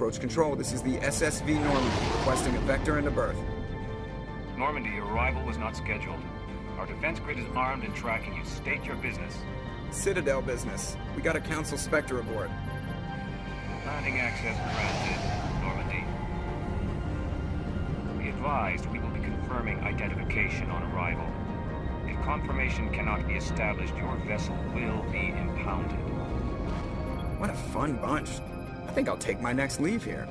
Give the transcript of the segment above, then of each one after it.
Approach control, this is the SSV Normandy, requesting a vector into berth. Normandy, your arrival was not scheduled. Our defense grid is armed and tracking you. State your business. Citadel business. We got a Council Spectre aboard. Landing access granted, Normandy. Be advised, we will be confirming identification on arrival. If confirmation cannot be established, your vessel will be impounded. What a fun bunch. I think I'll take my next leave here.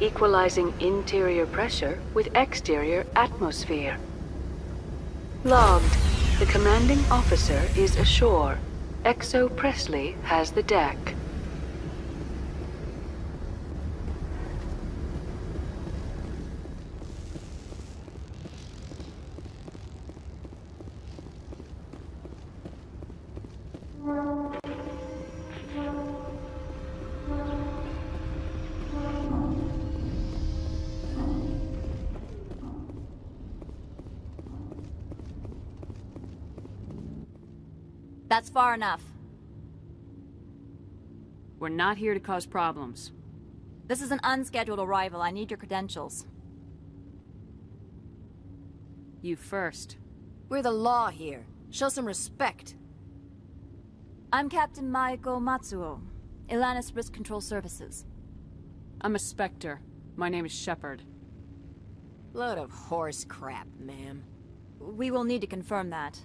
Equalizing interior pressure with exterior atmosphere. Logged. The commanding officer is ashore. Exo Presley has the deck. That's far enough. We're not here to cause problems. This is an unscheduled arrival. I need your credentials. You first. We're the law here. Show some respect. I'm Captain Maiko Matsuo, Ilanis Risk Control Services. I'm a Spectre. My name is Shepard. Load of horse crap, ma'am. We will need to confirm that.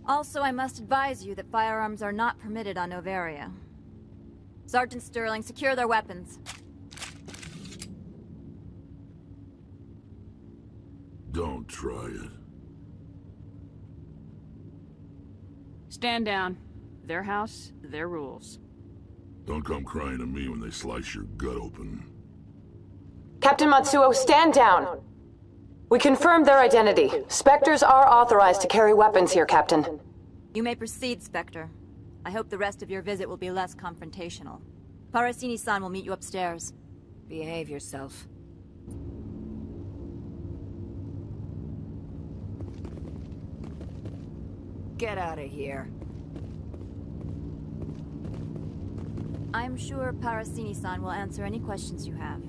Also, I must advise you that firearms are not permitted on Noveria. Sergeant Sterling, secure their weapons. Don't try it. Stand down. Their house, their rules. Don't come crying to me when they slice your gut open. Captain Matsuo, stand down! We confirmed their identity. Spectres are authorized to carry weapons here, Captain. You may proceed, Spectre. I hope the rest of your visit will be less confrontational. Parasini-san will meet you upstairs. Behave yourself. Get out of here. I'm sure Parasini-san will answer any questions you have.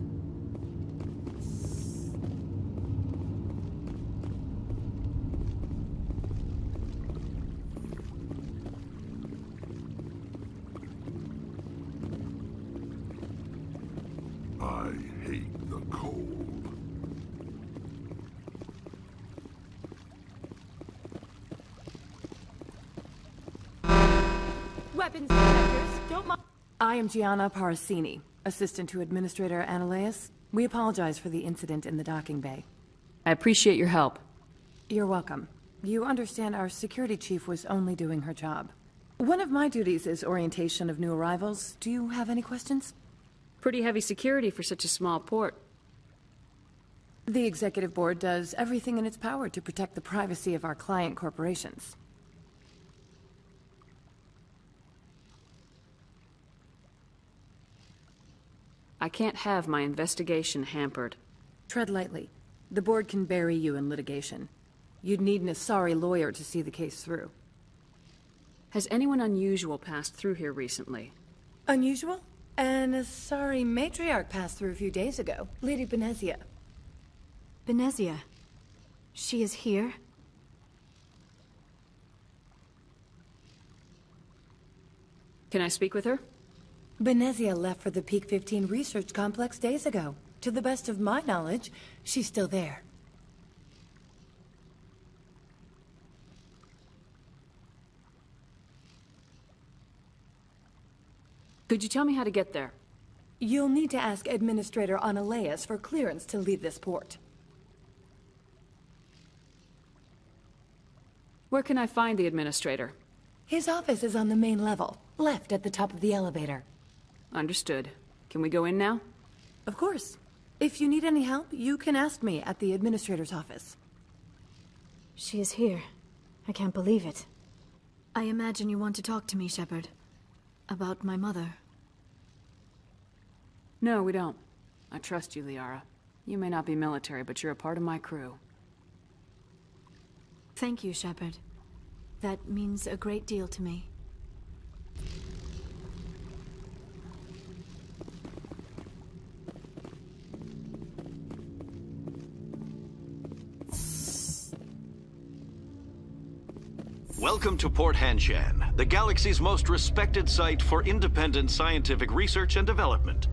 I hate the cold. Weapons detectors, don't mind. I am Gianna Parasini, assistant to Administrator Analeas. We apologize for the incident in the docking bay. I appreciate your help. You're welcome. You understand our security chief was only doing her job. One of my duties is orientation of new arrivals. Do you have any questions? Pretty heavy security for such a small port. The executive board does everything in its power to protect the privacy of our client corporations. I can't have my investigation hampered. Tread lightly. The board can bury you in litigation. You'd need an Asari lawyer to see the case through. Has anyone unusual passed through here recently? Unusual? An Asari matriarch passed through a few days ago. Lady Benezia. Benezia? She is here? Can I speak with her? Benezia left for the Peak 15 research complex days ago. To the best of my knowledge, she's still there. Could you tell me how to get there? You'll need to ask Administrator Analeas for clearance to leave this port. Where can I find the Administrator? His office is on the main level, left at the top of the elevator. Understood. Can we go in now? Of course. If you need any help, you can ask me at the Administrator's office. She is here. I can't believe it. I imagine you want to talk to me, Shepard. About my mother. No, we don't. I trust you, Liara. You may not be military, but you're a part of my crew. Thank you, Shepard. That means a great deal to me. Welcome to Port Hanshan, the galaxy's most respected site for independent scientific research and development.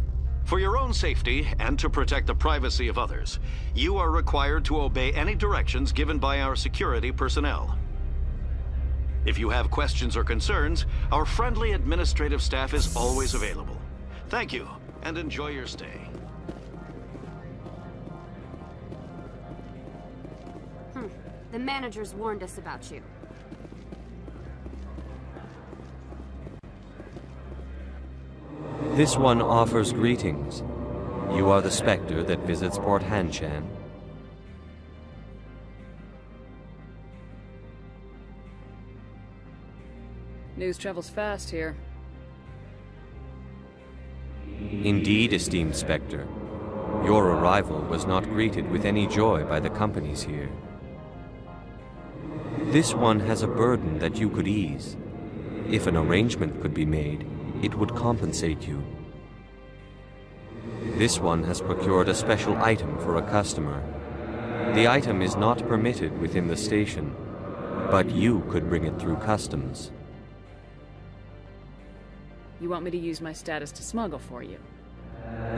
For your own safety and to protect the privacy of others, you are required to obey any directions given by our security personnel. If you have questions or concerns, our friendly administrative staff is always available. Thank you, and enjoy your stay. The managers warned us about you. This one offers greetings. You are the Spectre that visits Port Hanshan. News travels fast here. Indeed, esteemed Spectre. Your arrival was not greeted with any joy by the companies here. This one has a burden that you could ease. If an arrangement could be made, it would compensate you. This one has procured a special item for a customer. The item is not permitted within the station, but you could bring it through customs. You want me to use my status to smuggle for you?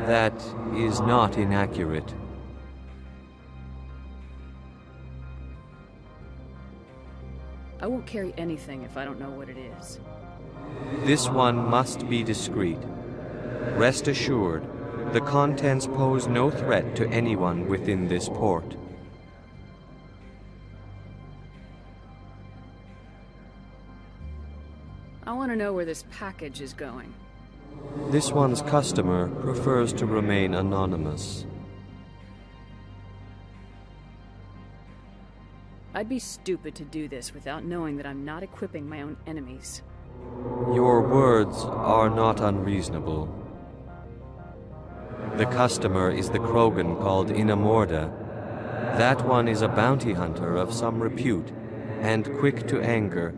That is not inaccurate. I won't carry anything if I don't know what it is. This one must be discreet. Rest assured, the contents pose no threat to anyone within this port. I want to know where this package is going. This one's customer prefers to remain anonymous. I'd be stupid to do this without knowing that I'm not equipping my own enemies. Your words are not unreasonable. The customer is the Krogan called Inamorda. That one is a bounty hunter of some repute, and quick to anger.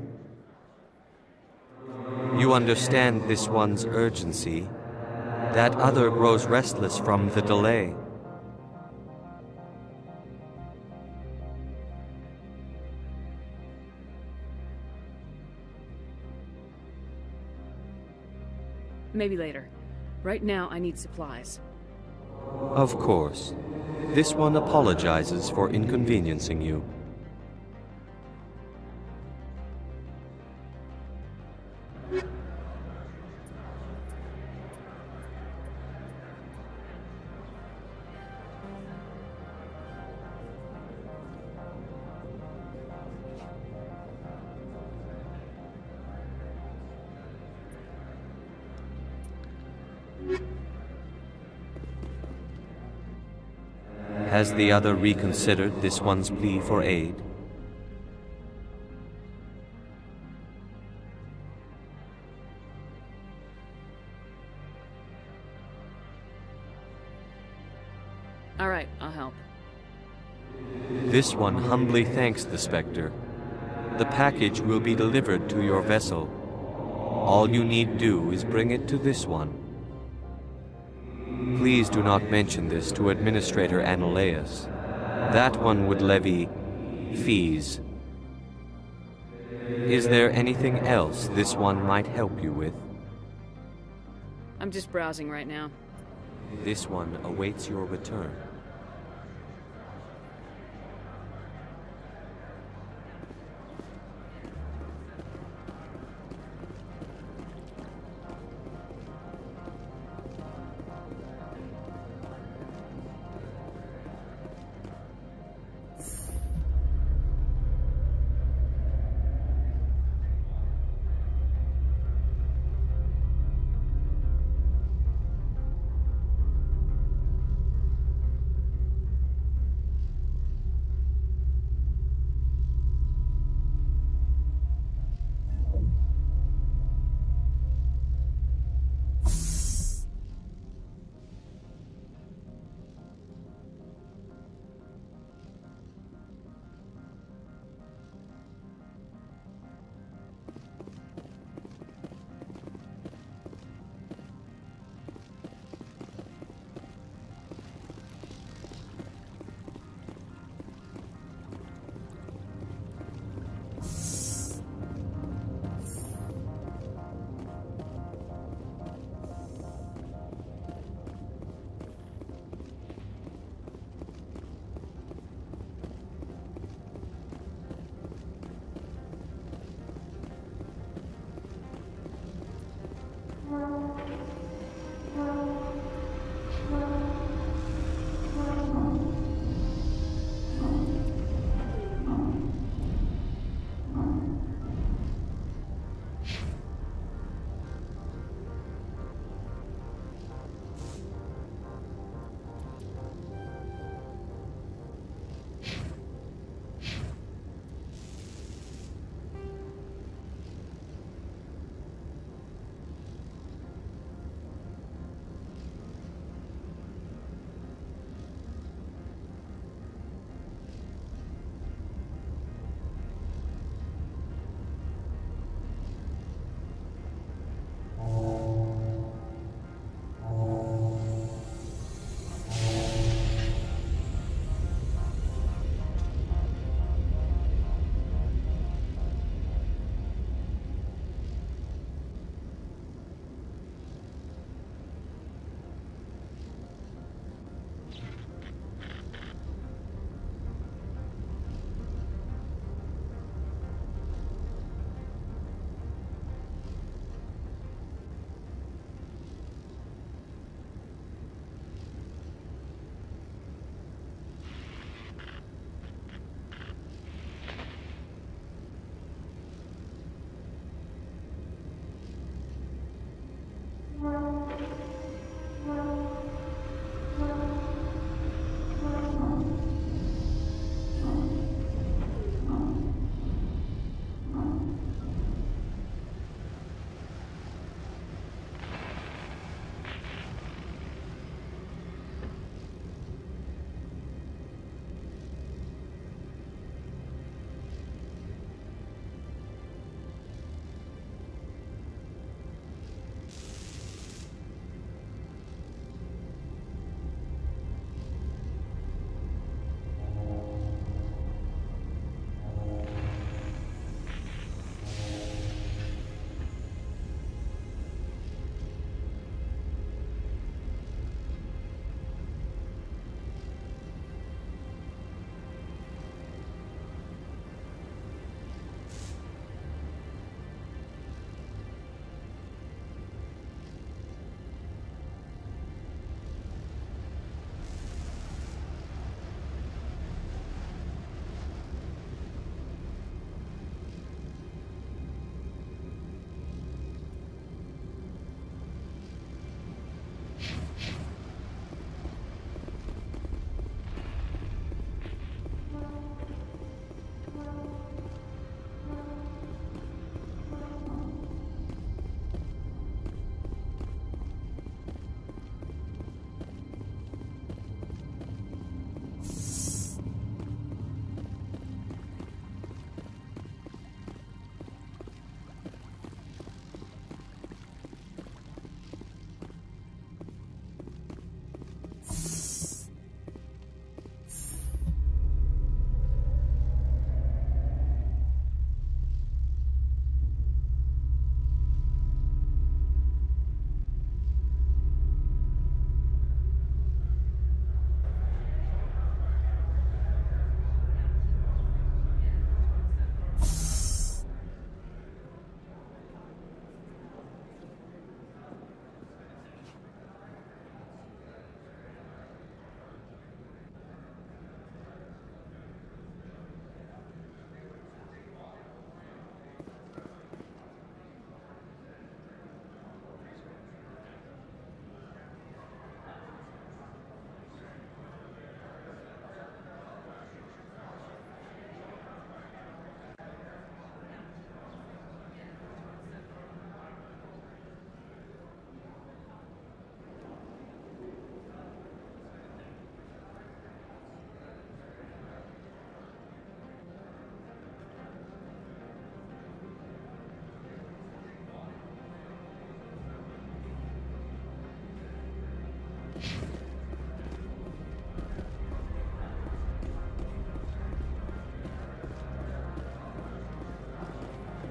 You understand this one's urgency. That other grows restless from the delay. Maybe later. Right now, I need supplies. Of course. This one apologizes for inconveniencing you. Has the other reconsidered this one's plea for aid? All right, I'll help. This one humbly thanks the Spectre. The package will be delivered to your vessel. All you need do is bring it to this one. Please do not mention this to Administrator Analeas. That one would levy fees. Is there anything else this one might help you with? I'm just browsing right now. This one awaits your return.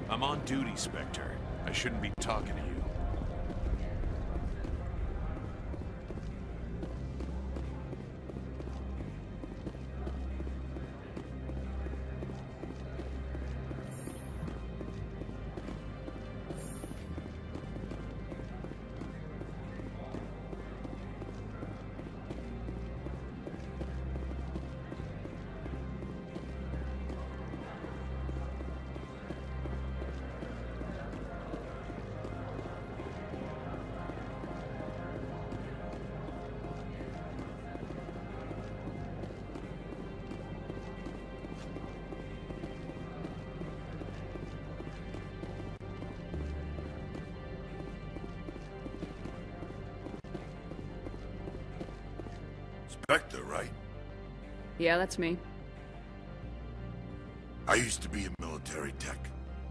I'm on duty, Spectre. I shouldn't be talking to you. Spectre, right? Yeah, that's me. I used to be a military tech.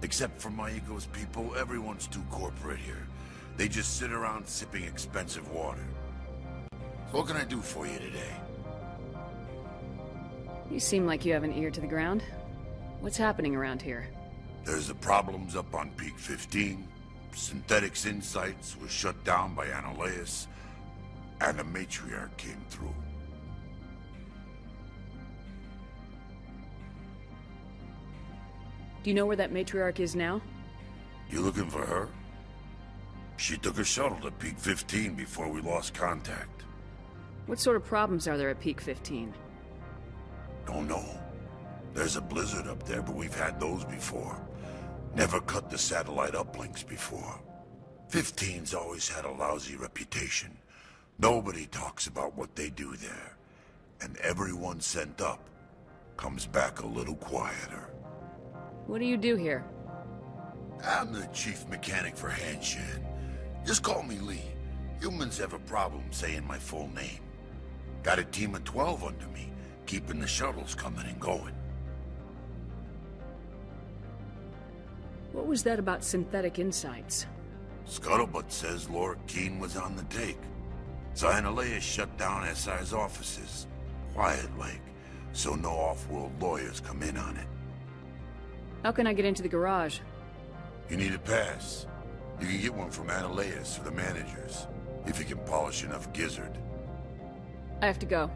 Except for my ego's people, everyone's too corporate here. They just sit around sipping expensive water. So what can I do for you today? You seem like you have an ear to the ground. What's happening around here? There's the problems up on Peak 15. Synthetics Insights was shut down by Anoleus. And the matriarch came through. Do you know where that matriarch is now? You looking for her? She took a shuttle to Peak 15 before we lost contact. What sort of problems are there at Peak 15? Don't know. There's a blizzard up there, but we've had those before. Never cut the satellite uplinks before. 15's always had a lousy reputation. Nobody talks about what they do there. And everyone sent up comes back a little quieter. What do you do here? I'm the chief mechanic for Hanshan. Just call me Lee. Humans have a problem saying my full name. Got a team of 12 under me, keeping the shuttles coming and going. What was that about synthetic insights? Scuttlebutt says Laura Keene was on the take. Anoleus shut down SI's offices. Quiet-like, so no off-world lawyers come in on it. How can I get into the garage? You need a pass. You can get one from Anoleus or the managers, if you can polish enough gizzard. I have to go.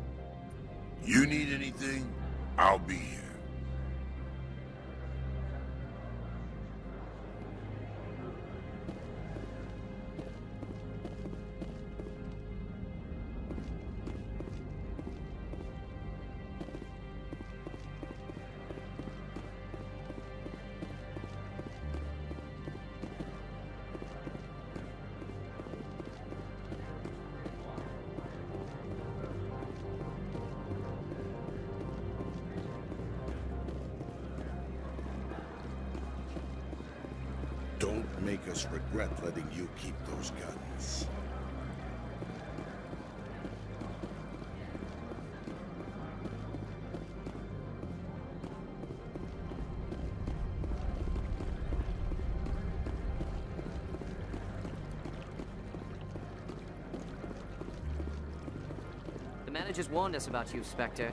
You need anything, I'll be here. Don't make us regret letting you keep those guns. The managers warned us about you, Spectre.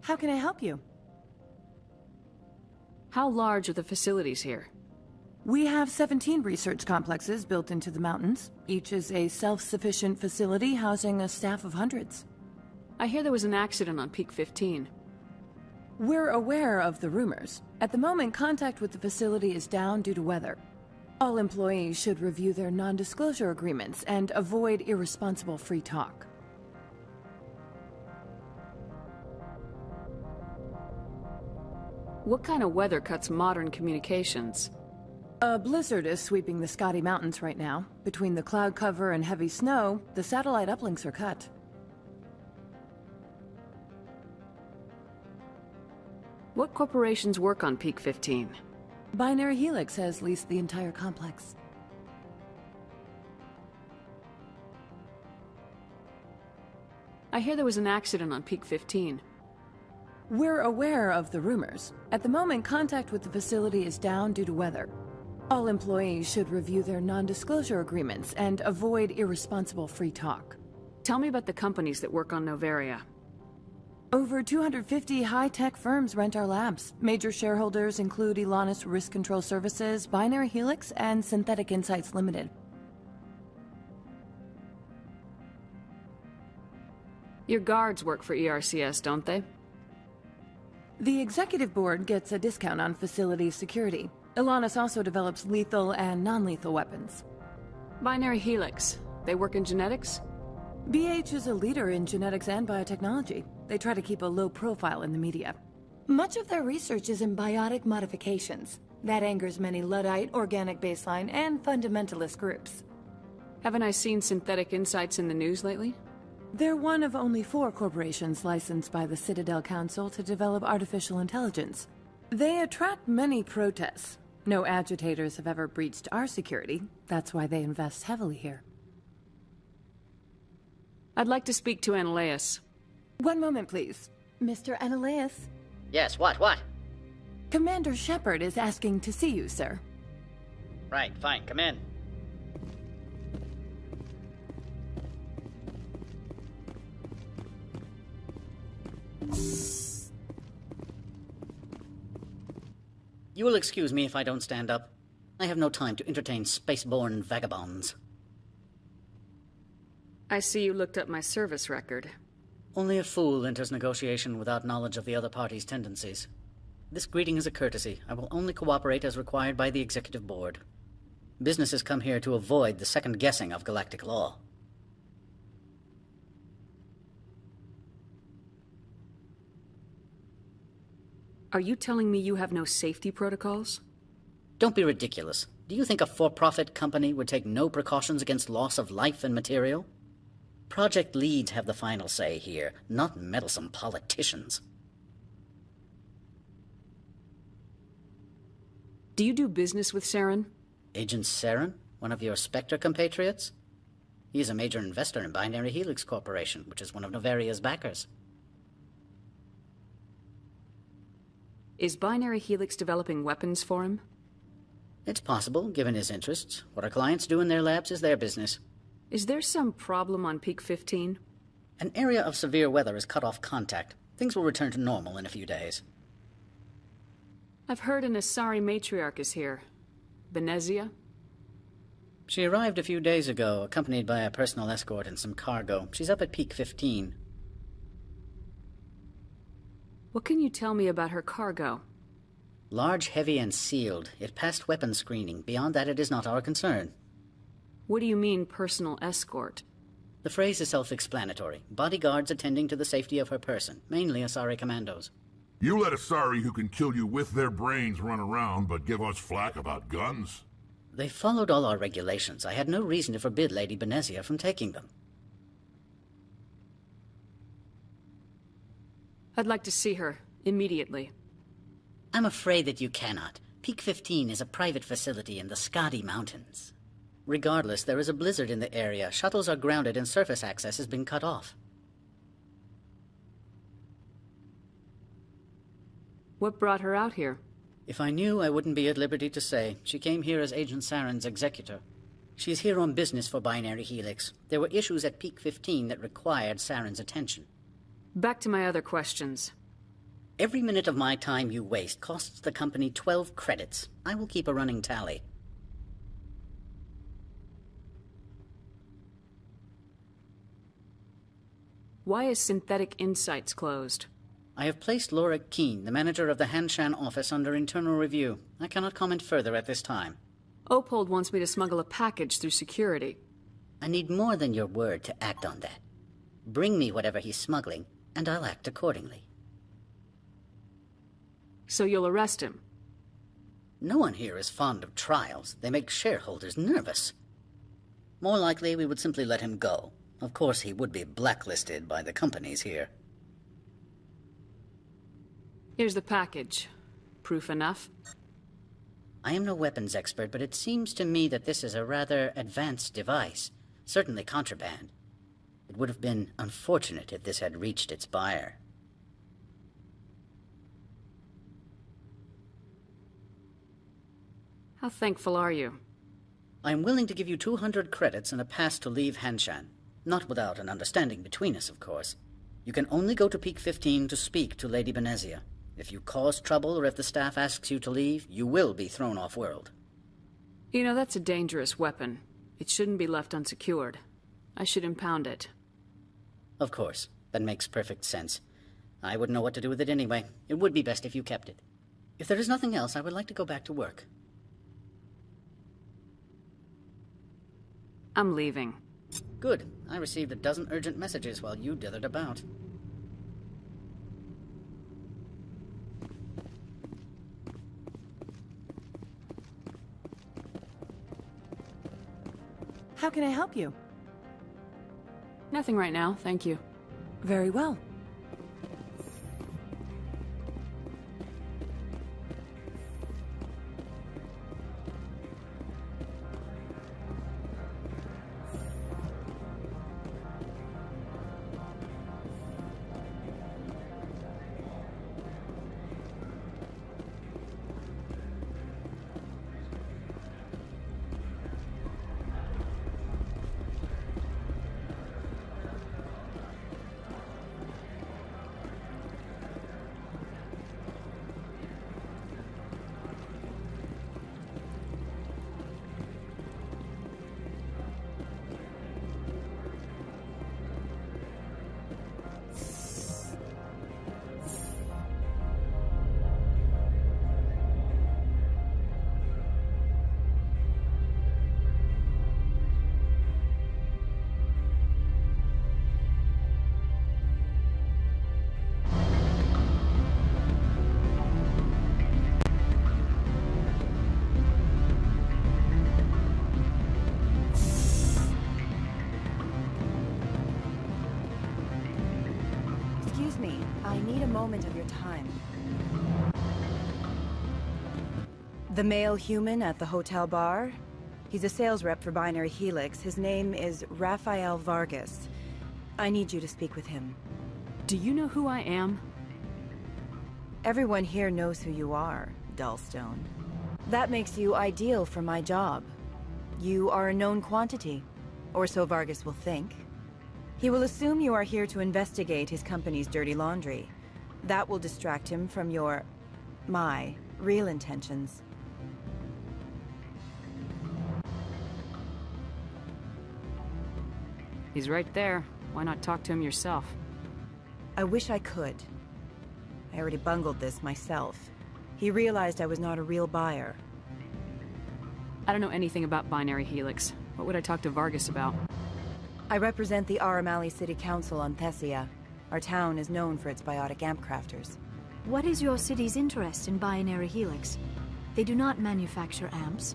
How can I help you? How large are the facilities here? We have 17 research complexes built into the mountains. Each is a self-sufficient facility housing a staff of hundreds. I hear there was an accident on Peak 15. We're aware of the rumors. At the moment, contact with the facility is down due to weather. All employees should review their non-disclosure agreements and avoid irresponsible free talk. What kind of weather cuts modern communications? A blizzard is sweeping the Scotty Mountains right now. Between the cloud cover and heavy snow, the satellite uplinks are cut. What corporations work on Peak 15? Binary Helix has leased the entire complex. I hear there was an accident on Peak 15. We're aware of the rumors. At the moment, contact with the facility is down due to weather. All employees should review their non-disclosure agreements and avoid irresponsible free talk. Tell me about the companies that work on Noveria. Over 250 high-tech firms rent our labs. Major shareholders include Elanus Risk Control Services, Binary Helix, and Synthetic Insights Limited. Your guards work for ERCS, don't they? The executive board gets a discount on facility security. Elanus also develops lethal and non-lethal weapons. Binary Helix. They work in genetics? BH is a leader in genetics and biotechnology. They try to keep a low profile in the media. Much of their research is in biotic modifications. That angers many Luddite, organic baseline, and fundamentalist groups. Haven't I seen Synthetic Insights in the news lately? They're one of only 4 corporations licensed by the Citadel Council to develop artificial intelligence. They attract many protests. No agitators have ever breached our security. That's why they invest heavily here. I'd like to speak to Ananias. One moment, please. Mr. Ananias? Yes, what? Commander Shepard is asking to see you, sir. Right, fine, come in. You will excuse me if I don't stand up. I have no time to entertain spaceborne vagabonds. I see you looked up my service record. Only a fool enters negotiation without knowledge of the other party's tendencies. This greeting is a courtesy. I will only cooperate as required by the executive board. Businesses come here to avoid the second guessing of galactic law. Are you telling me you have no safety protocols? Don't be ridiculous. Do you think a for-profit company would take no precautions against loss of life and material? Project leads have the final say here, not meddlesome politicians. Do you do business with Saren? Agent Saren? One of your Spectre compatriots? He is a major investor in Binary Helix Corporation, which is one of Noveria's backers. Is Binary Helix developing weapons for him? It's possible, given his interests. What our clients do in their labs is their business. Is there some problem on Peak 15? An area of severe weather has cut off contact. Things will return to normal in a few days. I've heard an Asari matriarch is here. Benezia? She arrived a few days ago, accompanied by a personal escort and some cargo. She's up at Peak 15. What can you tell me about her cargo? Large, heavy, and sealed. It passed weapons screening. Beyond that, it is not our concern. What do you mean, personal escort? The phrase is self-explanatory. Bodyguards attending to the safety of her person, mainly Asari commandos. You let Asari who can kill you with their brains run around, but give us flack about guns? They followed all our regulations. I had no reason to forbid Lady Benezia from taking them. I'd like to see her, immediately. I'm afraid that you cannot. Peak 15 is a private facility in the Scotty Mountains. Regardless, there is a blizzard in the area. Shuttles are grounded and surface access has been cut off. What brought her out here? If I knew, I wouldn't be at liberty to say. She came here as Agent Saren's executor. She's here on business for Binary Helix. There were issues at Peak 15 that required Saren's attention. Back to my other questions. Every minute of my time you waste costs the company 12 credits. I will keep a running tally. Why is Synthetic Insights closed? I have placed Laura Keene, the manager of the Hanshan office, under internal review. I cannot comment further at this time. Opold wants me to smuggle a package through security. I need more than your word to act on that. Bring me whatever he's smuggling, and I'll act accordingly. So you'll arrest him? No one here is fond of trials. They make shareholders nervous. More likely, we would simply let him go. Of course, he would be blacklisted by the companies here. Here's the package. Proof enough? I am no weapons expert, but it seems to me that this is a rather advanced device. Certainly contraband. It would have been unfortunate if this had reached its buyer. How thankful are you? I am willing to give you 200 credits and a pass to leave Hanshan. Not without an understanding between us, of course. You can only go to Peak 15 to speak to Lady Benezia. If you cause trouble or if the staff asks you to leave, you will be thrown off-world. You know, that's a dangerous weapon. It shouldn't be left unsecured. I should impound it. Of course. That makes perfect sense. I wouldn't know what to do with it anyway. It would be best if you kept it. If there is nothing else, I would like to go back to work. I'm leaving. Good. I received a dozen urgent messages while you dithered about. How can I help you? Nothing right now, thank you. Very well. Excuse me, I need a moment of your time. The male human at the hotel bar? He's a sales rep for Binary Helix. His name is Rafael Vargas. I need you to speak with him. Do you know who I am? Everyone here knows who you are, Dullstone. That makes you ideal for my job. You are a known quantity, or so Vargas will think. He will assume you are here to investigate his company's dirty laundry. That will distract him from my real intentions. He's right there. Why not talk to him yourself? I wish I could. I already bungled this myself. He realized I was not a real buyer. I don't know anything about Binary Helix. What would I talk to Vargas about? I represent the Aramali City Council on Thessia. Our town is known for its biotic amp crafters. What is your city's interest in Binary Helix? They do not manufacture amps.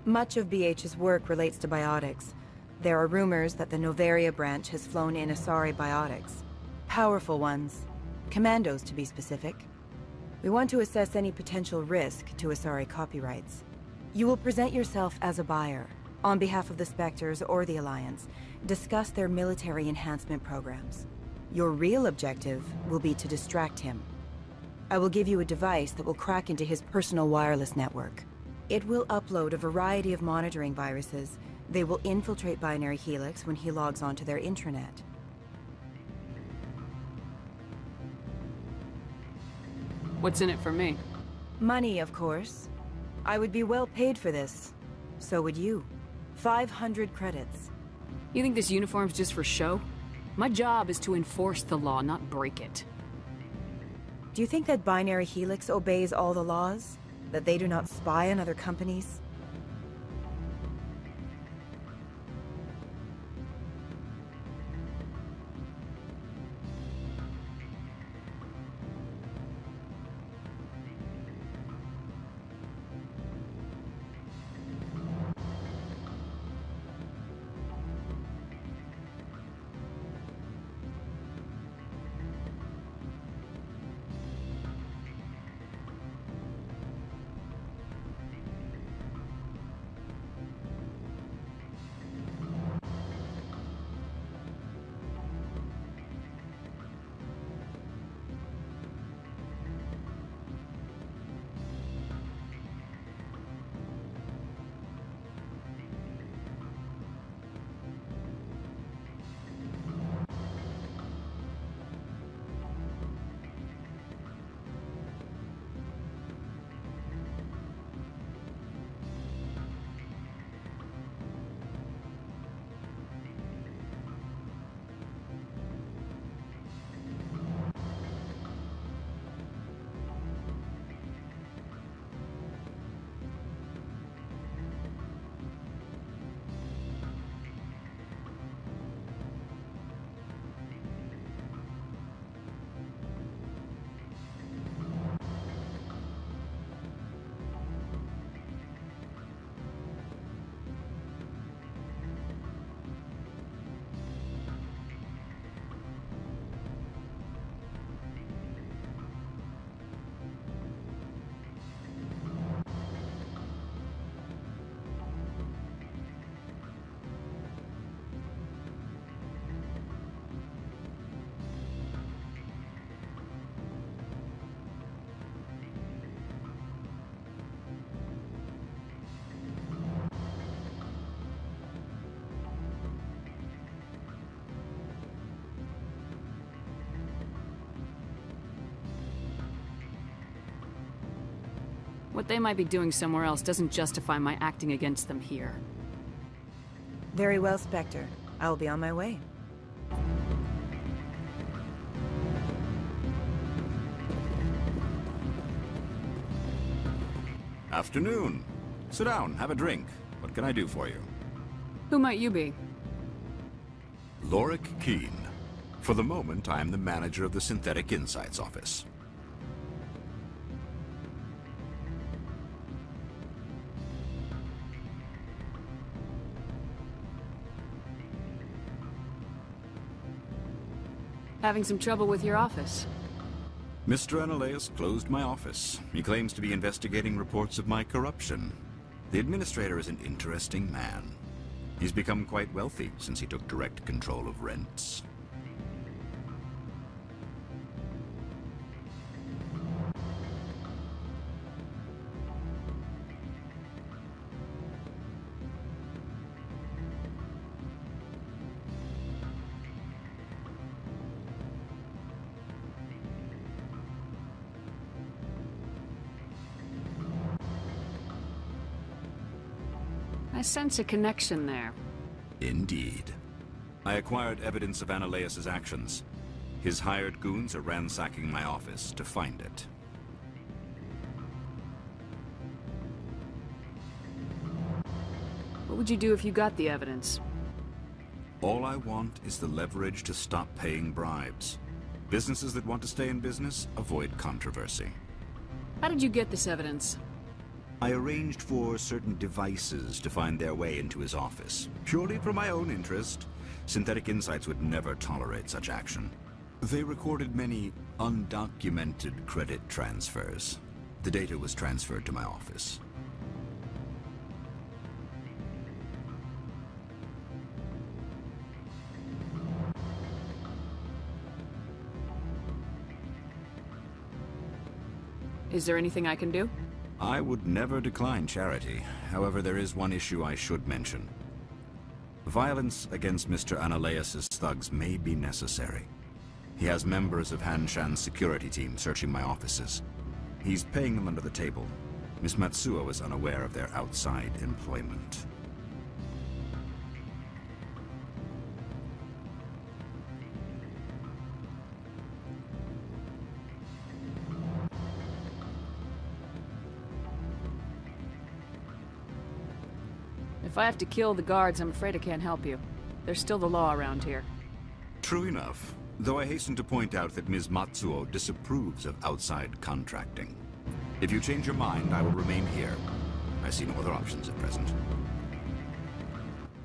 Much of BH's work relates to biotics. There are rumors that the Noveria branch has flown in Asari biotics. Powerful ones. Commandos, to be specific. We want to assess any potential risk to Asari copyrights. You will present yourself as a buyer, on behalf of the Spectres or the Alliance. Discuss their military enhancement programs. Your real objective will be to distract him. I will give you a device that will crack into his personal wireless network. It will upload a variety of monitoring viruses. They will infiltrate Binary Helix when he logs onto their intranet. What's in it for me? Money, of course. I would be well paid for this. So would you. 500 credits. You think this uniform's just for show? My job is to enforce the law, not break it. Do you think that Binary Helix obeys all the laws? That they do not spy on other companies? What they might be doing somewhere else doesn't justify my acting against them here. Very well, Spectre. I will be on my way. Afternoon. Sit down, have a drink. What can I do for you? Who might you be? Lorik Keene. For the moment, I am the manager of the Synthetic Insights Office. Having some trouble with your office? Mr. Analaeus closed my office. He claims to be investigating reports of my corruption. The administrator is an interesting man. He's become quite wealthy since he took direct control of rents. I sense a connection there. Indeed. I acquired evidence of Analaeus' actions. His hired goons are ransacking my office to find it. What would you do if you got the evidence? All I want is the leverage to stop paying bribes. Businesses that want to stay in business avoid controversy. How did you get this evidence? I arranged for certain devices to find their way into his office. Purely for my own interest, Synthetic Insights would never tolerate such action. They recorded many undocumented credit transfers. The data was transferred to my office. Is there anything I can do? I would never decline charity. However, there is one issue I should mention. Violence against Mr. Analaeus' thugs may be necessary. He has members of Han Shan's security team searching my offices. He's paying them under the table. Miss Matsuo is unaware of their outside employment. If I have to kill the guards, I'm afraid I can't help you. There's still the law around here. True enough, though I hasten to point out that Ms. Matsuo disapproves of outside contracting. If you change your mind, I will remain here. I see no other options at present.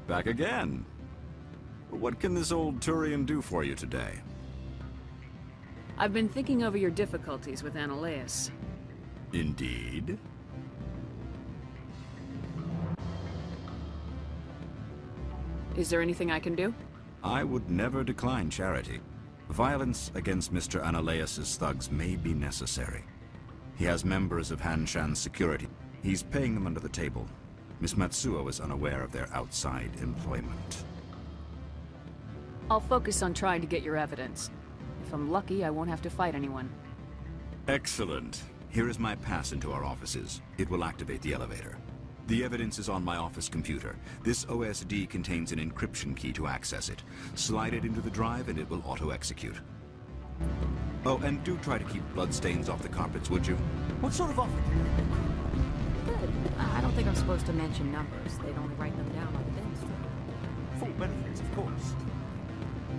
Back again. What can this old Turian do for you today? I've been thinking over your difficulties with Analaeus. Indeed? Is there anything I can do? I would never decline charity. Violence against Mr. Analaeus' thugs may be necessary. He has members of Han Shan's security. He's paying them under the table. Miss Matsuo is unaware of their outside employment. I'll focus on trying to get your evidence. If I'm lucky, I won't have to fight anyone. Excellent. Here is my pass into our offices. It will activate the elevator. The evidence is on my office computer. This OSD contains an encryption key to access it. Slide it into the drive and it will auto-execute. Oh, and do try to keep bloodstains off the carpets, would you? What sort of offer? Good. I don't think I'm supposed to mention numbers. They'd only write them down on the bin strip. Full benefits, of course.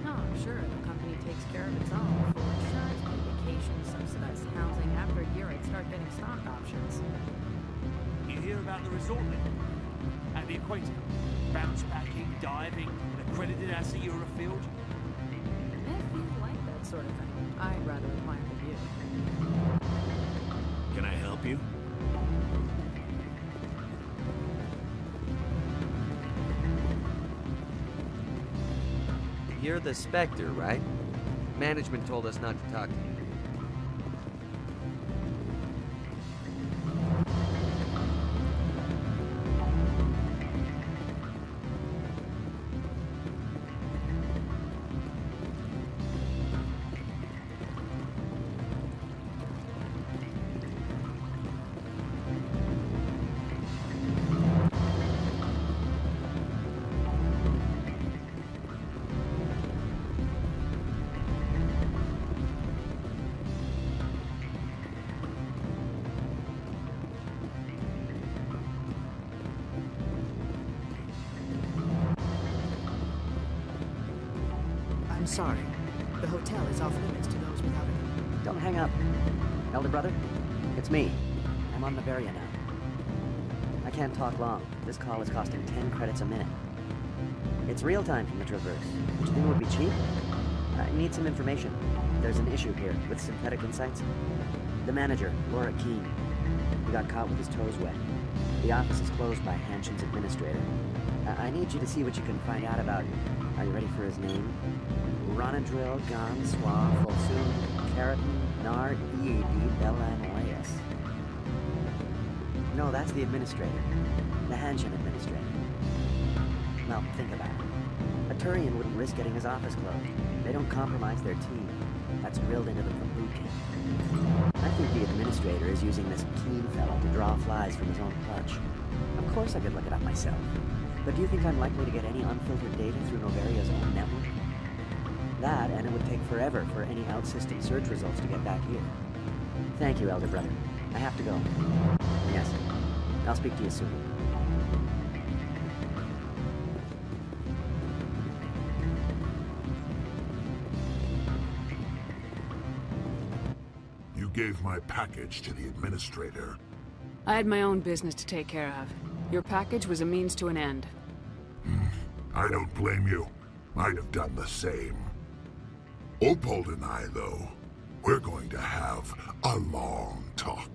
No, sure. The company takes care of its own. Full insurance, paid vacation, subsidized housing. After a year, I'd start getting stock options. You hear about the resort then? At the equator? Bounce backing, diving, an accredited asset Eurofield? If you like that sort of thing, I'd rather admire the view. Can I help you? You're the Spectre, right? Management told us not to talk to you. sorry. The hotel is off limits to those without it. Don't hang up. Elder brother, it's me. I'm on Noveria now. I can't talk long. This call is costing 10 credits a minute. It's real time from the Traverse. Would you think it would be cheap? I need some information. There's an issue here with synthetic insights. The manager, Laura Keene, he got caught with his toes wet. The office is closed by Hanshin's administrator. I need you to see what you can find out about, are you ready for his name? Ronadril Gon Swa Folsum Keratin Nar Eed Belan. No, that's the administrator. The Hanshin administrator. Well, think about it. A Turian wouldn't risk getting his office closed. They don't compromise their team. That's drilled into them from boot camp. I think the administrator is using this Keene fella to draw flies from his own clutch. Of course I could look it up myself. But do you think I'm likely to get any unfiltered data through Noveria's own network? That, and it would take forever for any out-system search results to get back here. Thank you, Elder Brother. I have to go. Yes. I'll speak to you soon. You gave my package to the administrator. I had my own business to take care of. Your package was a means to an end. I don't blame you. I'd have done the same. Opold and I, though, we're going to have a long talk.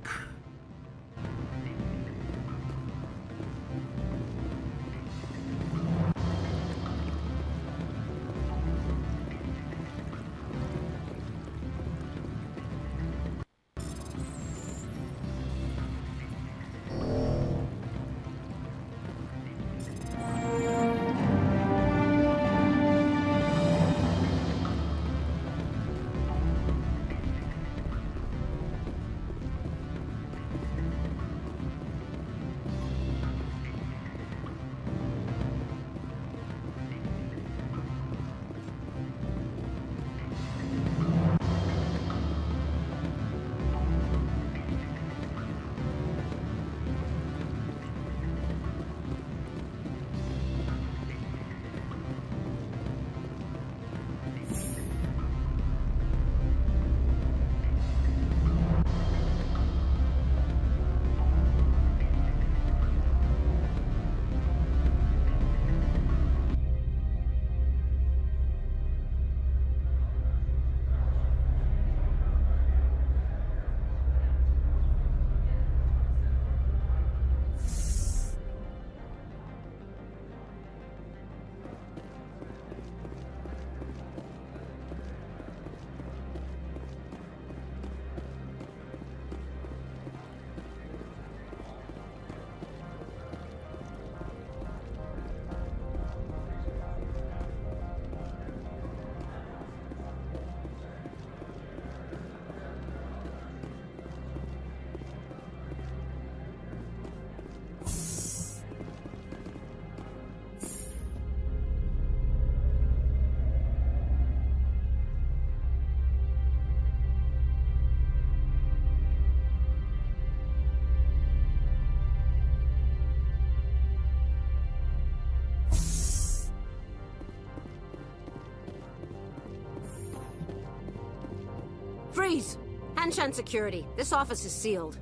Freeze! Hanshan security. This office is sealed.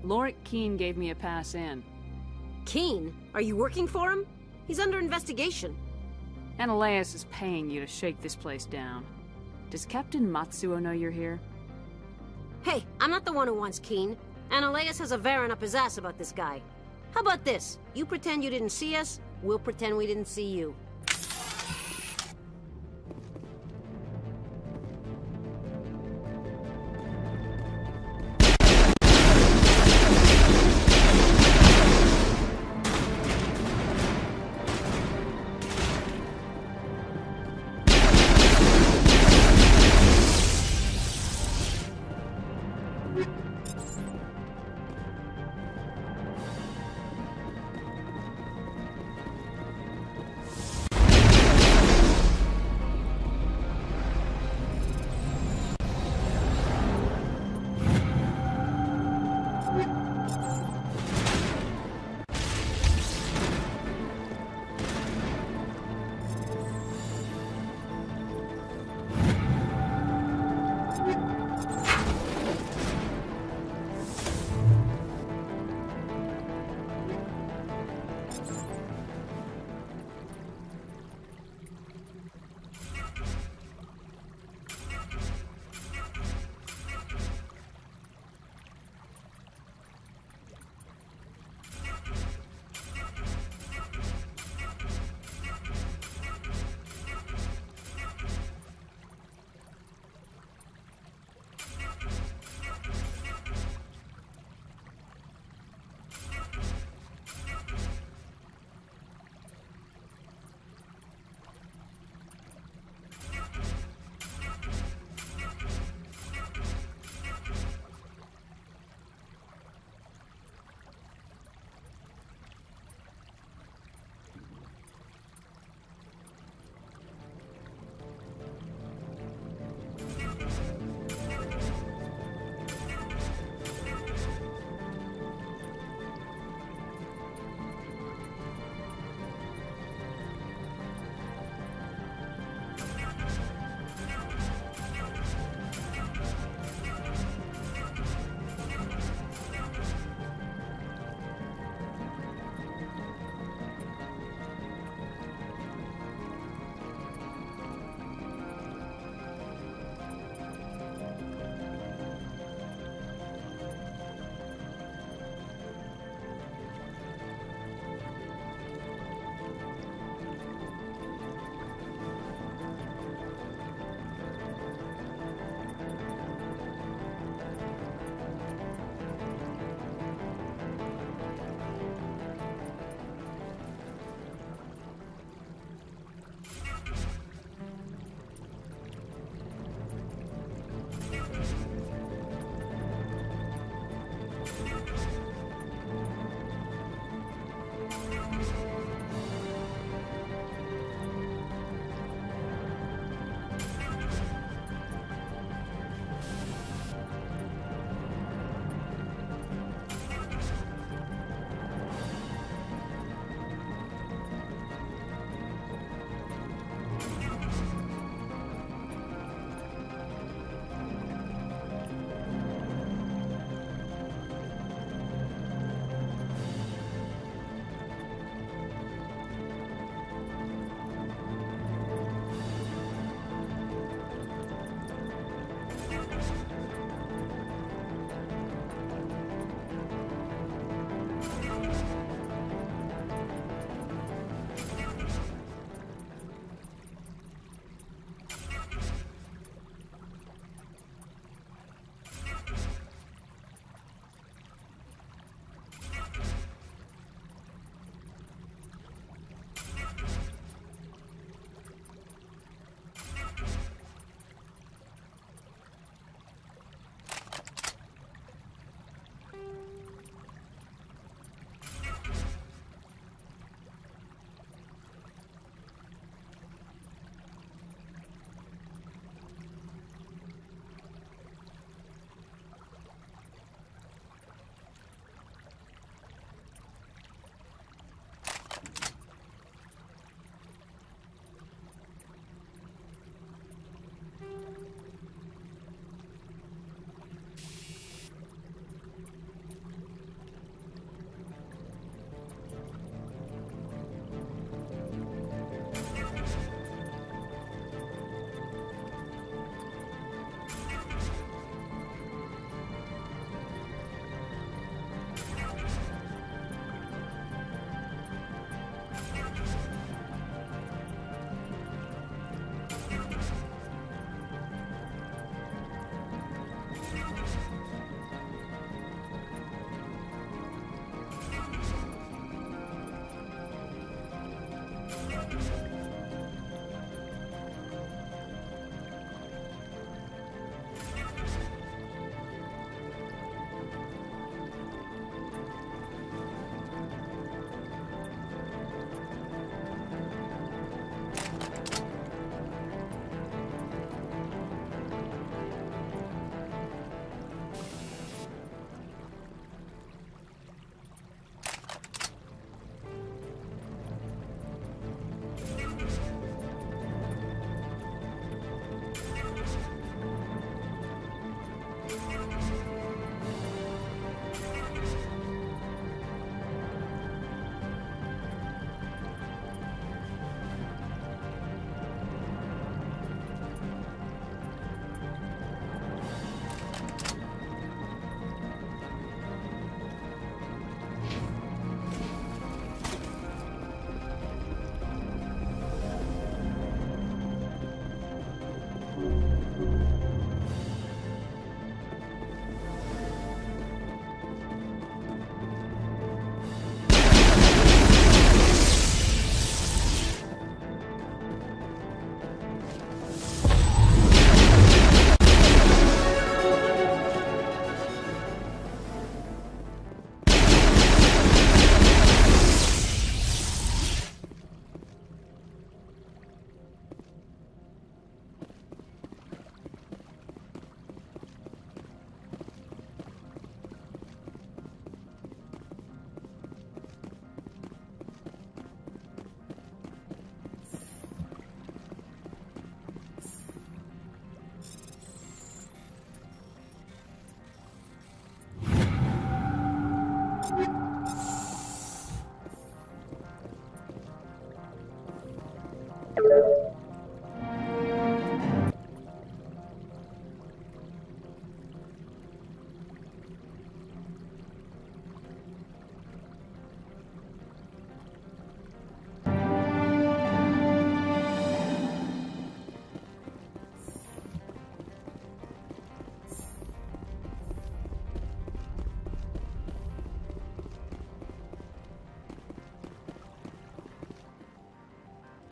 Lorik Keene gave me a pass in. Keene? Are you working for him? He's under investigation. Ananias is paying you to shake this place down. Does Captain Matsuo know you're here? Hey, I'm not the one who wants Keene. Ananias has a Varen up his ass about this guy. How about this? You pretend you didn't see us, we'll pretend we didn't see you.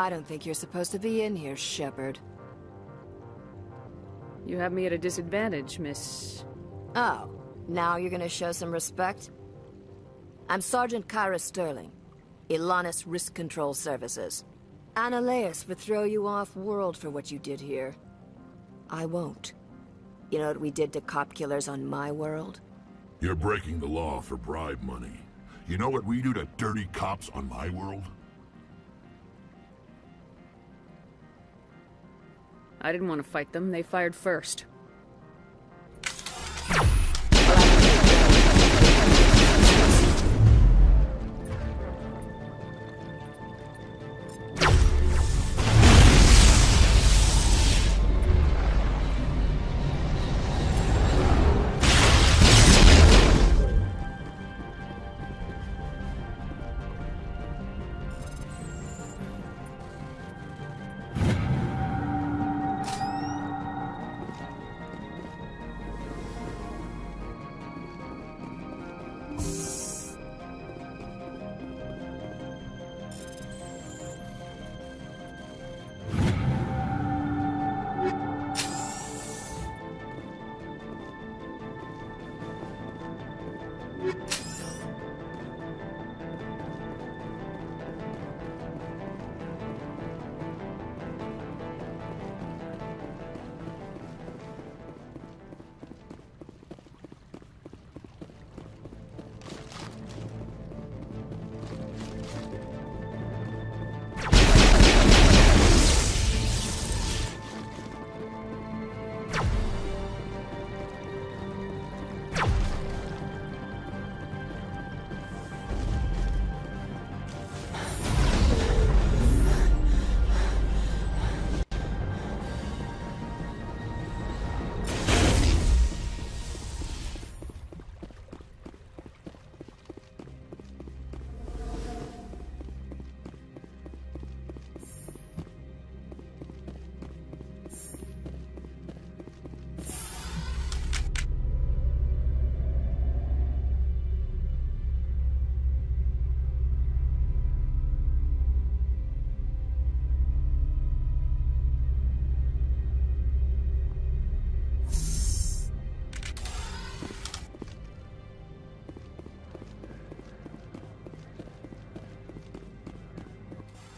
I don't think you're supposed to be in here, Shepard. You have me at a disadvantage, Miss... Oh, now you're gonna show some respect? I'm Sergeant Kyra Sterling, Ilanis Risk Control Services. Analeas would throw you off-world for what you did here. I won't. You know what we did to cop killers on my world? You're breaking the law for bribe money. You know what we do to dirty cops on my world? I didn't want to fight them. They fired first.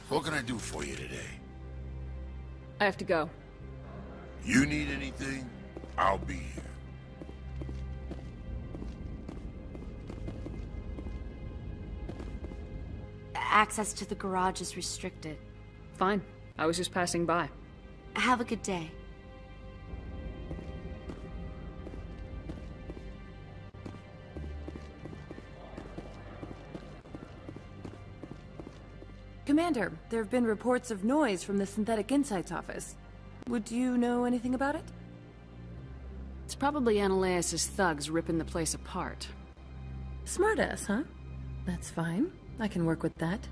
What can I do for you today? I have to go. You need anything? I'll be here. Access to the garage is restricted. Fine. I was just passing by. Have a good day. Commander, there have been reports of noise from the Synthetic Insights office. Would you know anything about it? It's probably Ananias' thugs ripping the place apart. Smartass, huh? That's fine. I can work with that.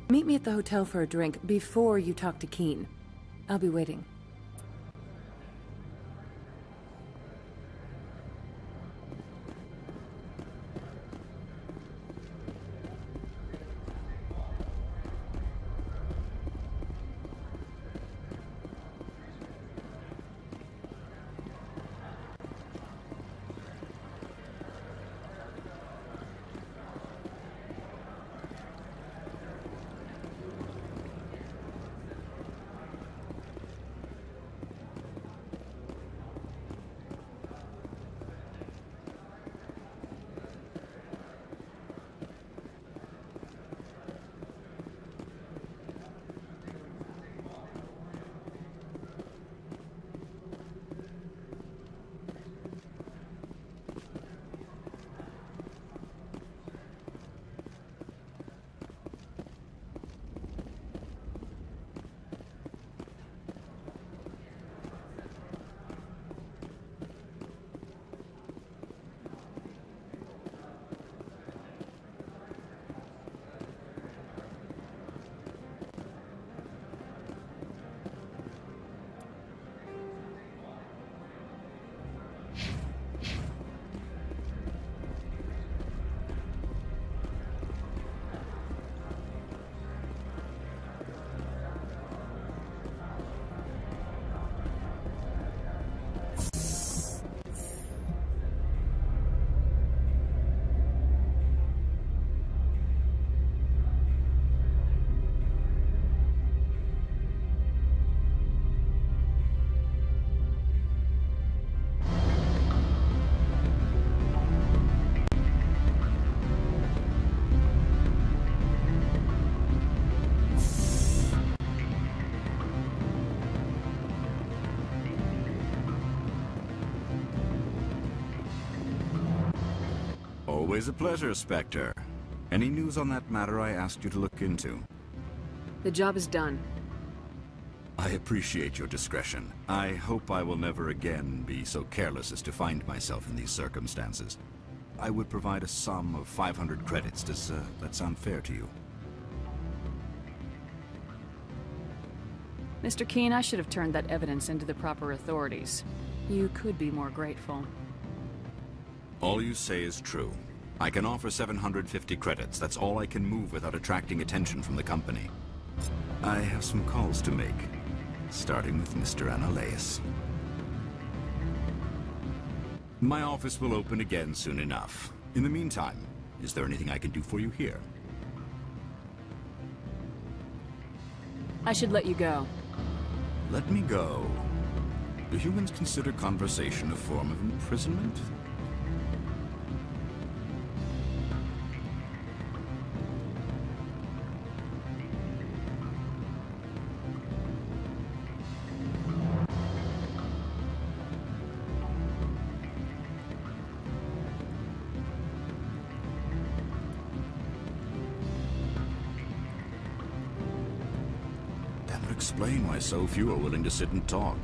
Meet me at the hotel for a drink before you talk to Keen. I'll be waiting. Always a pleasure, Spectre. Any news on that matter I asked you to look into? The job is done. I appreciate your discretion. I hope I will never again be so careless as to find myself in these circumstances. I would provide a sum of 500 credits. Does that sound fair to you? Mr. Keen, I should have turned that evidence into the proper authorities. You could be more grateful. All you say is true. I can offer 750 credits. That's all I can move without attracting attention from the company. I have some calls to make, starting with Mr. Ananias. My office will open again soon enough. In the meantime, is there anything I can do for you here? I should let you go. Let me go. Do humans consider conversation a form of imprisonment? That would explain why so few are willing to sit and talk.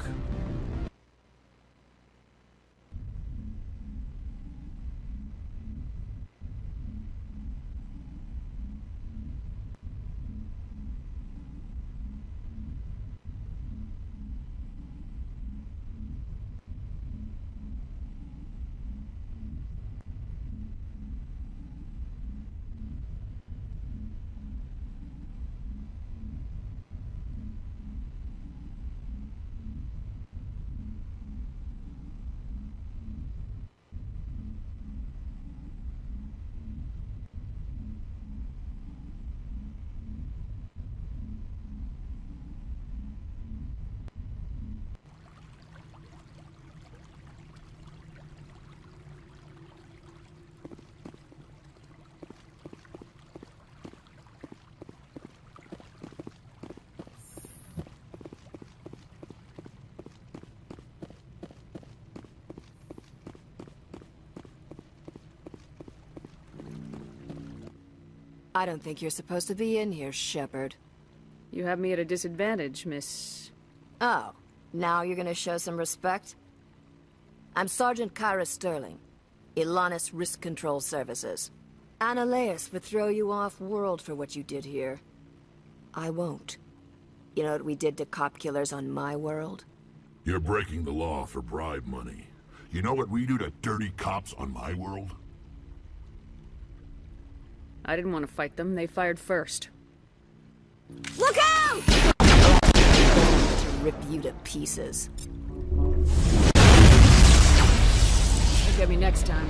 I don't think you're supposed to be in here, Shepard. You have me at a disadvantage, Miss... Oh, now you're gonna show some respect? I'm Sergeant Kyra Sterling, Ilanis Risk Control Services. Analeas would throw you off-world for what you did here. I won't. You know what we did to cop killers on my world? You're breaking the law for bribe money. You know what we do to dirty cops on my world? I didn't want to fight them. They fired first. Look out! To rip you to pieces. You'll get me next time.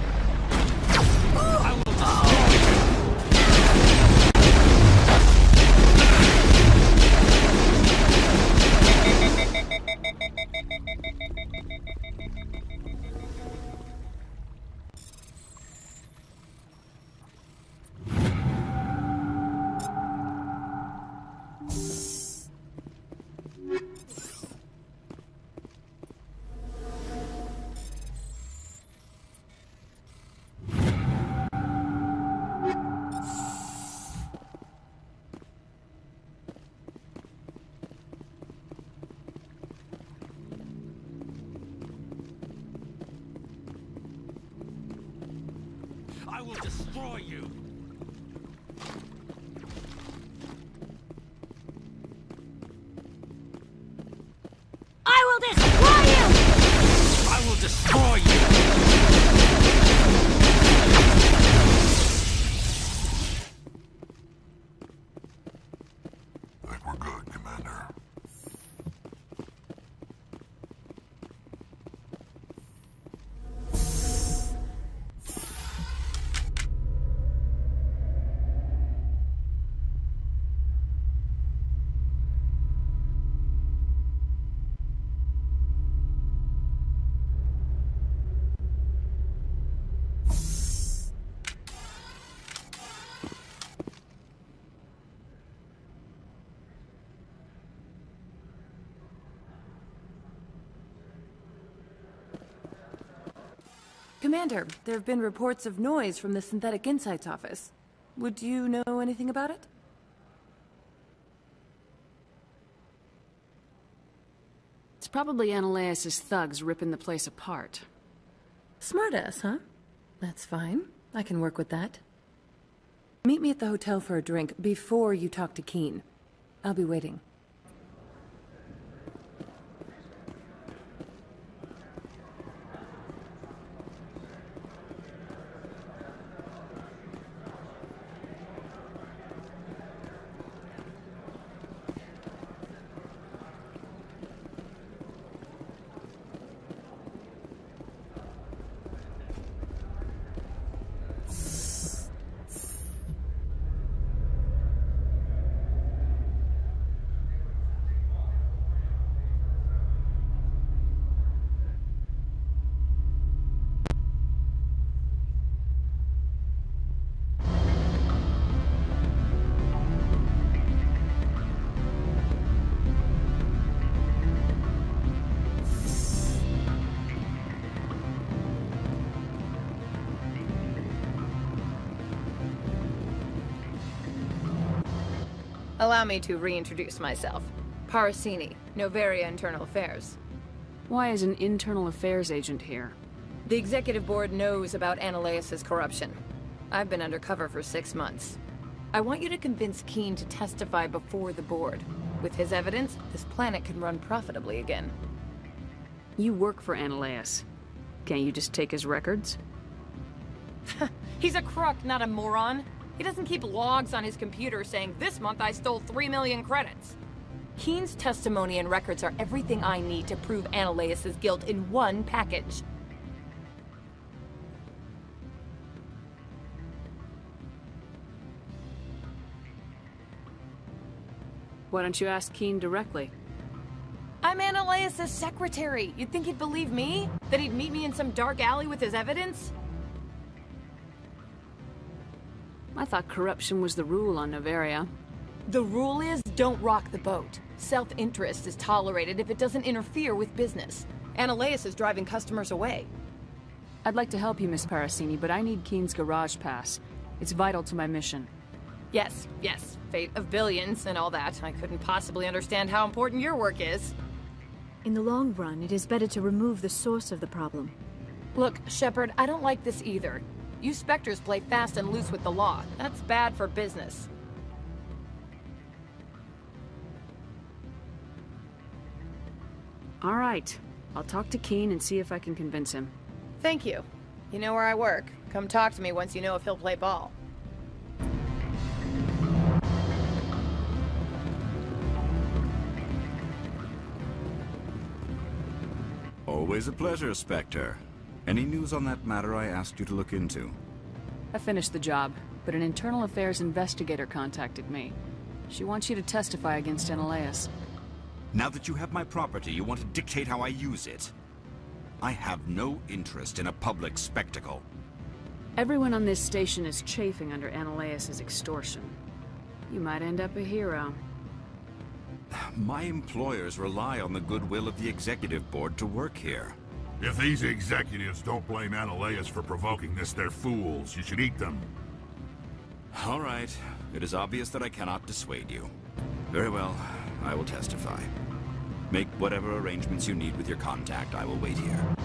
I will destroy you! I will destroy you! I will destroy you! I think we're good, Commander. Commander, there have been reports of noise from the Synthetic Insights office. Would you know anything about it? It's probably Analeas' thugs ripping the place apart. Smartass, huh? That's fine. I can work with that. Meet me at the hotel for a drink before you talk to Keen. I'll be waiting. Allow me to reintroduce myself. Parasini, Noveria Internal Affairs. Why is an internal affairs agent here? The Executive Board knows about Analeas' corruption. I've been undercover for 6 months. I want you to convince Keen to testify before the Board. With his evidence, this planet can run profitably again. You work for Analeas. Can't you just take his records? He's a crook, not a moron. He doesn't keep logs on his computer saying, "This month I stole 3 million credits." Keen's testimony and records are everything I need to prove Analeas' guilt in one package. Why don't you ask Keen directly? I'm Analeas' secretary. You'd think he'd believe me? That he'd meet me in some dark alley with his evidence? I thought corruption was the rule on Noveria. The rule is, don't rock the boat. Self-interest is tolerated if it doesn't interfere with business. Analeas is driving customers away. I'd like to help you, Miss Parasini, but I need Keen's garage pass. It's vital to my mission. Yes, yes. Fate of billions and all that. I couldn't possibly understand how important your work is. In the long run, it is better to remove the source of the problem. Look, Shepard, I don't like this either. You Spectres play fast and loose with the law. That's bad for business. All right. I'll talk to Keen and see if I can convince him. Thank you. You know where I work. Come talk to me once you know if he'll play ball. Always a pleasure, Spectre. Any news on that matter I asked you to look into? I finished the job, but an internal affairs investigator contacted me. She wants you to testify against Analeas. Now that you have my property, you want to dictate how I use it. I have no interest in a public spectacle. Everyone on this station is chafing under Analeas' extortion. You might end up a hero. My employers rely on the goodwill of the executive board to work here. If these executives don't blame Analeas for provoking this, they're fools. You should eat them. All right. It is obvious that I cannot dissuade you. Very well. I will testify. Make whatever arrangements you need with your contact. I will wait here.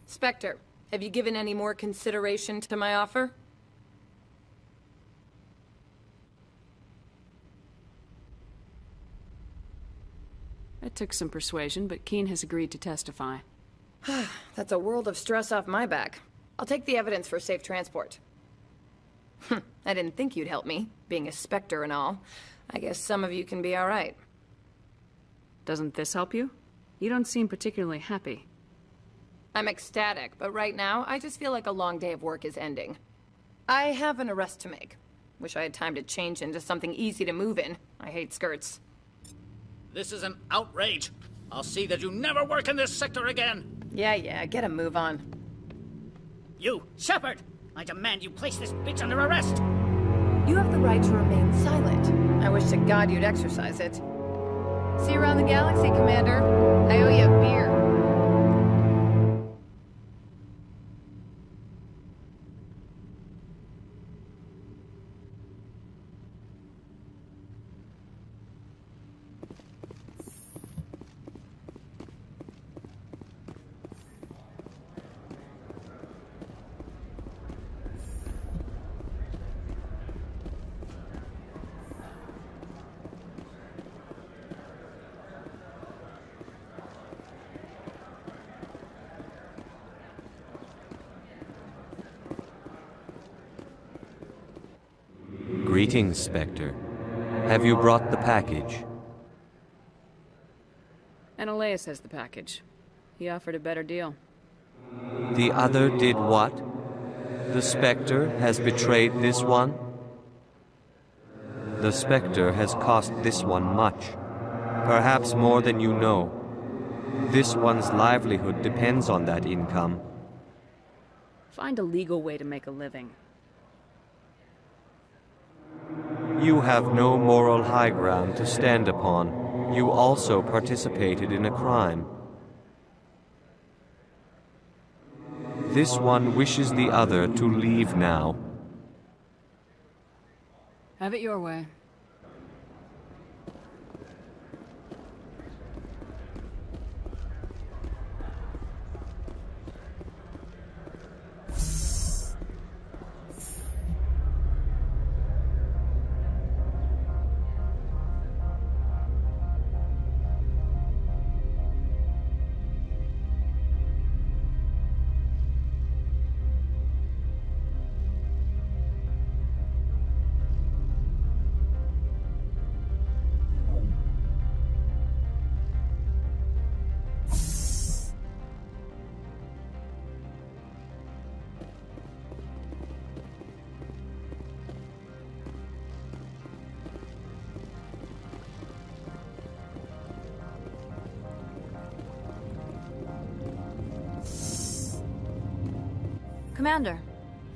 Spectre, have you given any more consideration to my offer? It took some persuasion, but Keen has agreed to testify. That's a world of stress off my back. I'll take the evidence for safe transport. I didn't think you'd help me, being a Spectre and all. I guess some of you can be all right. Doesn't this help you? You don't seem particularly happy. I'm ecstatic, but right now, I just feel like a long day of work is ending. I have an arrest to make. Wish I had time to change into something easy to move in. I hate skirts. This is an outrage. I'll see that you never work in this sector again. Yeah, get a move on. You, Shepard! I demand you place this bitch under arrest! You have the right to remain silent. I wish to God you'd exercise it. See you around the galaxy, Commander. I owe you a beer. Greetings, Spectre. Have you brought the package? Analeas has the package. He offered a better deal. The other did what? The Spectre has betrayed this one? The Spectre has cost this one much. Perhaps more than you know. This one's livelihood depends on that income. Find a legal way to make a living. You have no moral high ground to stand upon. You also participated in a crime. This one wishes the other to leave now. Have it your way. Commander,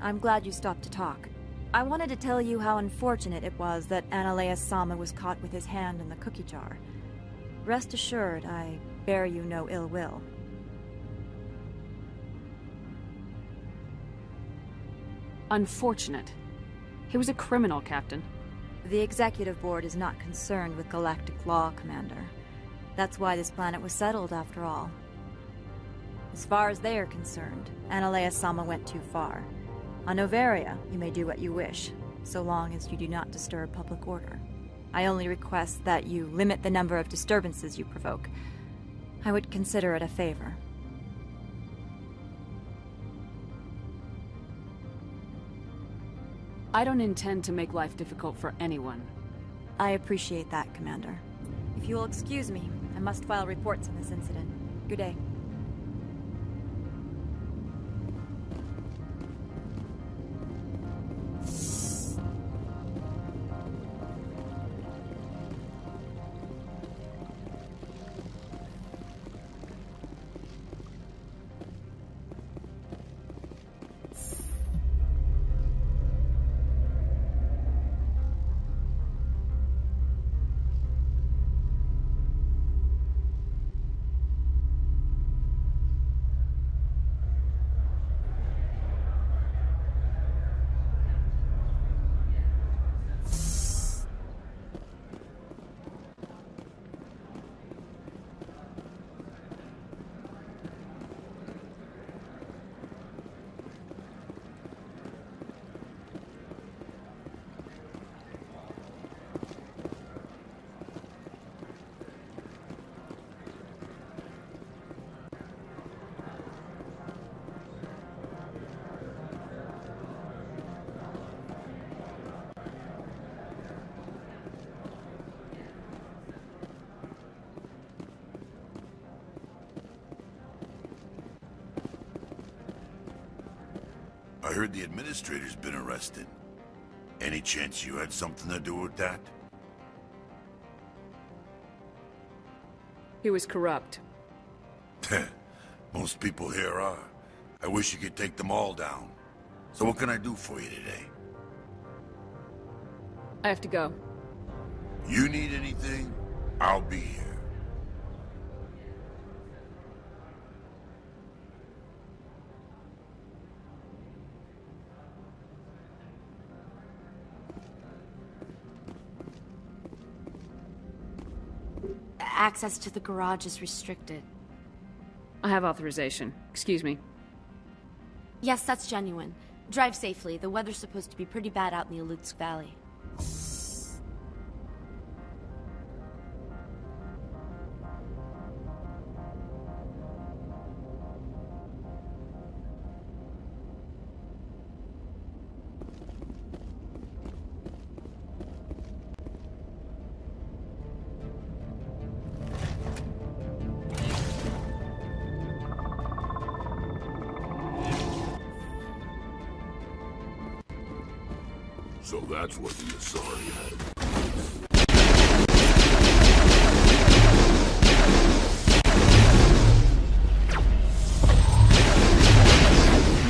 I'm glad you stopped to talk. I wanted to tell you how unfortunate it was that Analeas Sama was caught with his hand in the cookie jar. Rest assured, I bear you no ill will. Unfortunate. He was a criminal, Captain. The Executive Board is not concerned with galactic law, Commander. That's why this planet was settled, after all. As far as they are concerned, Analeas Sama went too far. On Noveria, you may do what you wish, so long as you do not disturb public order. I only request that you limit the number of disturbances you provoke. I would consider it a favor. I don't intend to make life difficult for anyone. I appreciate that, Commander. If you will excuse me, I must file reports on this incident. Good day. I heard the administrator's been arrested. Any chance you had something to do with that? He was corrupt. Most people here are. I wish you could take them all down. So what can I do for you today? I have to go. You need anything? I'll be here. Access to the garage is restricted. I have authorization. Excuse me. Yes, that's genuine. Drive safely. The weather's supposed to be pretty bad out in the Alutsk Valley. So that's what the Asari had.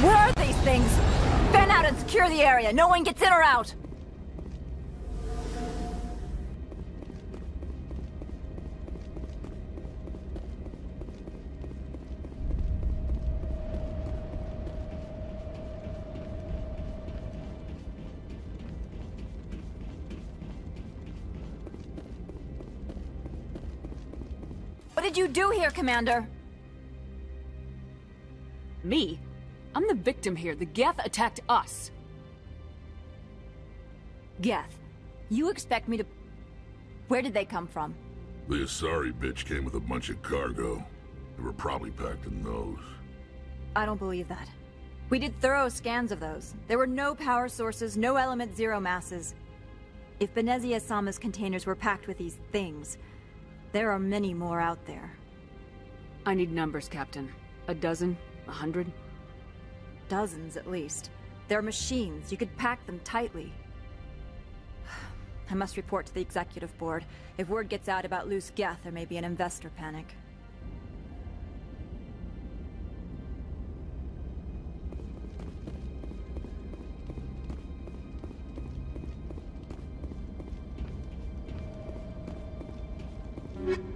Where are these things? Fan out and secure the area. No one gets in or out. What did you do here, Commander? Me? I'm the victim here. The Geth attacked us. Geth, you expect me to... Where did they come from? The Asari bitch came with a bunch of cargo. They were probably packed in those. I don't believe that. We did thorough scans of those. There were no power sources, no element zero masses. If Benezia Sama's containers were packed with these things, there are many more out there. I need numbers, Captain. A dozen? 100? Dozens, at least. They're machines. You could pack them tightly. I must report to the Executive Board. If word gets out about loose Geth, there may be an investor panic. Noveria.